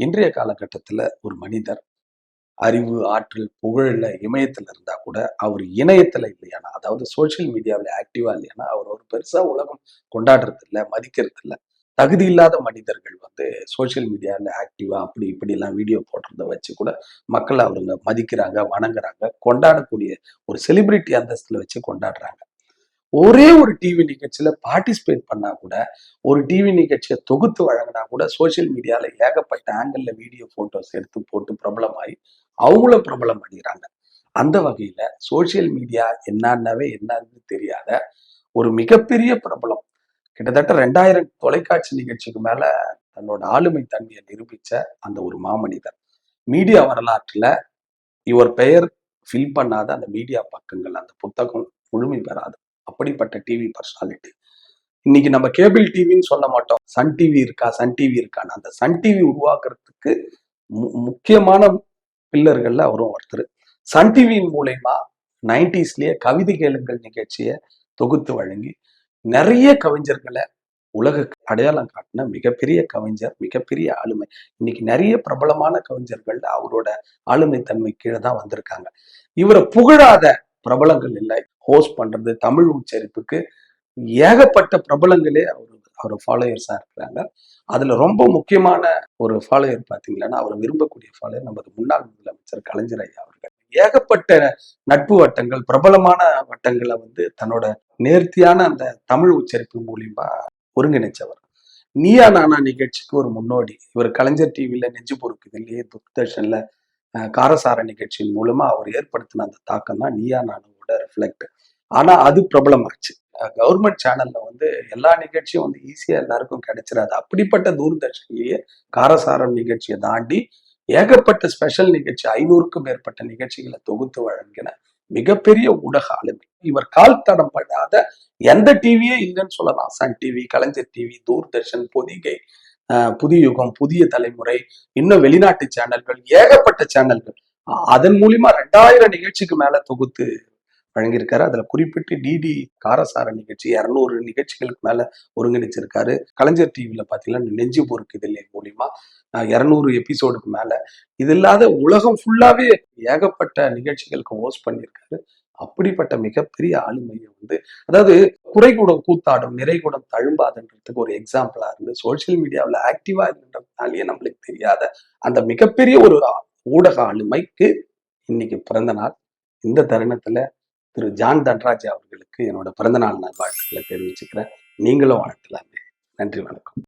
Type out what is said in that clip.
இன்றைய காலகட்டத்துல ஒரு மனிதர் அறிவு, ஆற்றல், புகழ்ல இமயத்துல இருந்தா கூட, அவர் இணையத்துல இல்லையானா, அதாவது சோசியல் மீடியாவுல ஆக்டிவா இல்லையானா, அவர் ஒரு பெருசா உலகம் கொண்டாடுறது இல்ல, மதிக்கிறது இல்ல. தகுதி இல்லாத மனிதர்கள் வந்து சோசியல் மீடியால ஆக்டிவா அப்படி இப்படிலாம் வீடியோ போடுறத வச்சு கூட மக்கள் அவருங்க மதிக்கிறாங்க, வணங்குறாங்க, கொண்டாடக்கூடிய ஒரு செலிபிரிட்டி அந்தஸ்துல வச்சு கொண்டாடுறாங்க. ஒரே ஒரு டிவி நிகழ்ச்சியில பார்ட்டிசிபேட் பண்ணா கூட, ஒரு டிவி நிகழ்ச்சிய தொகுத்து வழங்குனா கூட சோசியல் மீடியால ஏகப்பட்ட ஆங்கிள்ல வீடியோ, போட்டோஸ் எடுத்து போட்டு பிரபலமாயி, அவங்களும் பிரபலம் அடைகிறாங்க. அந்த வகையில சோசியல் மீடியா என்னன்னு தெரியாத ஒரு மிகப்பெரிய பிரபலம். கிட்டத்தட்ட 2000 தொலைக்காட்சி நிகழ்ச்சிக்கு மேல தன்னோட ஆளுமை தன்மையை நிரூபிச்ச அந்த ஒரு மாமனிதர். மீடியா வரலாற்றுல இவர் பெயர் ஃபில் பண்ணாத அந்த மீடியா பக்கங்கள், அந்த புத்தகம் முழுமை பெறாது. அப்படிப்பட்ட டிவி பர்சனாலிட்டி. இன்னைக்கு நம்ம கேபிள் டிவின்னு சொல்ல மாட்டோம். சன் டிவி இருக்கா, சன் டிவி இருக்கான்னு. அந்த சன் டிவி உருவாக்குறதுக்கு முக்கியமான பில்லர்கள்ல அவரும் ஒருத்தர். சன் டிவியின் மூலயமா 90ஸ்லயே கவிதை கேளுங்கள் நிகழ்ச்சியை தொகுத்து வழங்கி நிறைய கவிஞர்களை உலகுக்கு அடையாளம் காட்டின மிகப்பெரிய கவிஞர், மிகப்பெரிய ஆளுமை. இன்னைக்கு நிறைய பிரபலமான கவிஞர்கள் அவரோட ஆளுமை தன்மை கீழே தான் வந்திருக்காங்க. இவரை புகழாத பிரபலங்கள் இல்லை. ஹோஸ்ட் பண்றது, தமிழ் உச்சரிப்புக்கு ஏகப்பட்ட பிரபலங்களே அவர் ஃபாலோயர்ஸா இருக்கிறாங்க. அதுல ரொம்ப முக்கியமான ஒரு ஃபாலோயர் பாத்தீங்கன்னா, அவர் விரும்பக்கூடிய ஃபாலோயர் நமது முன்னாள் முதலமைச்சர் கலைஞர் ஐயா அவர்கள். ஏகப்பட்ட நட்பு வட்டங்கள், பிரபலமான வட்டங்களை வந்து தன்னோட நேர்த்தியான அந்த தமிழ் உச்சரிப்பு மூலியமா ஒருங்கிணைச்சவர். நீயா நானா நிகழ்ச்சிக்கு ஒரு முன்னோடி. இவர் கலைஞர் டிவில நெஞ்சு பொறுக்குதில்லையே, தூர்தர்ஷன்ல காரசார நிகழ்ச்சியின் மூலமா அவர் ஏற்படுத்தின அந்த தாக்கம் தான் நீயா நானாவோட ரிஃப்ளெக்ட். ஆனா அது பிரபலமாச்சு. கவர்மெண்ட் சேனல்ல வந்து எல்லா நிகழ்ச்சியும் வந்து ஈஸியா எல்லாருக்கும் கிடைச்சிடாது. அப்படிப்பட்ட தூர்தர்ஷன்லயே காரசாரம் நிகழ்ச்சியை தாண்டி ஏகப்பட்ட ஸ்பெஷல் நிகழ்ச்சி 500க்கும் மேற்பட்ட நிகழ்ச்சிகளை தொகுத்து வழங்கின மிகப்பெரிய ஊடக ஆளுமை. இவர் கால் தடம் படாத எந்த டிவியே இல்லைன்னு சொல்லலாம். சன் டிவி, கலைஞர் டிவி, தூர்தர்ஷன், பொதிகை, புதிய யுகம், புதிய தலைமுறை, இன்னும் வெளிநாட்டு சேனல்கள், ஏகப்பட்ட சேனல்கள். அதன் மூலியமா 2000 நிகழ்ச்சிக்கு மேல தொகுத்து வழங்கியிருக்காரு. அதுல குறிப்பிட்டு டிடி காரசார நிகழ்ச்சி 200 நிகழ்ச்சிகளுக்கு மேல ஒருங்கிணைச்சிருக்காரு. கலைஞர் டிவில பாத்தீங்கன்னா நெஞ்சு பொறுக்குதில்லை மூலியமா 200 எபிசோடுக்கு மேல. இது இல்லாத உலகம் ஃபுல்லாவே ஏகப்பட்ட நிகழ்ச்சிகளுக்கு ஹோஸ்ட் பண்ணியிருக்காரு. அப்படிப்பட்ட மிகப்பெரிய ஆளுமையை வந்து, அதாவது குறைகுடம் கூத்தாடும் நிறைகுடம் தழும்பாதுன்றதுக்கு ஒரு எக்ஸாம்பிளா இருந்து சோசியல் மீடியாவில் ஆக்டிவா இருந்ததுனாலேயே நம்மளுக்கு தெரியாத அந்த மிகப்பெரிய ஒரு ஊடக ஆளுமைக்கு இன்னைக்கு பிறந்த நாள். இந்த தருணத்துல திரு ஜான் தன்ராஜ் அவர்களுக்கு என்னோட பிறந்தநாள் நல்வாழ்த்துக்களை தெரிவிச்சுக்கிறேன். நீங்களும் வாழ்த்தலாமே. நன்றி, வணக்கம்.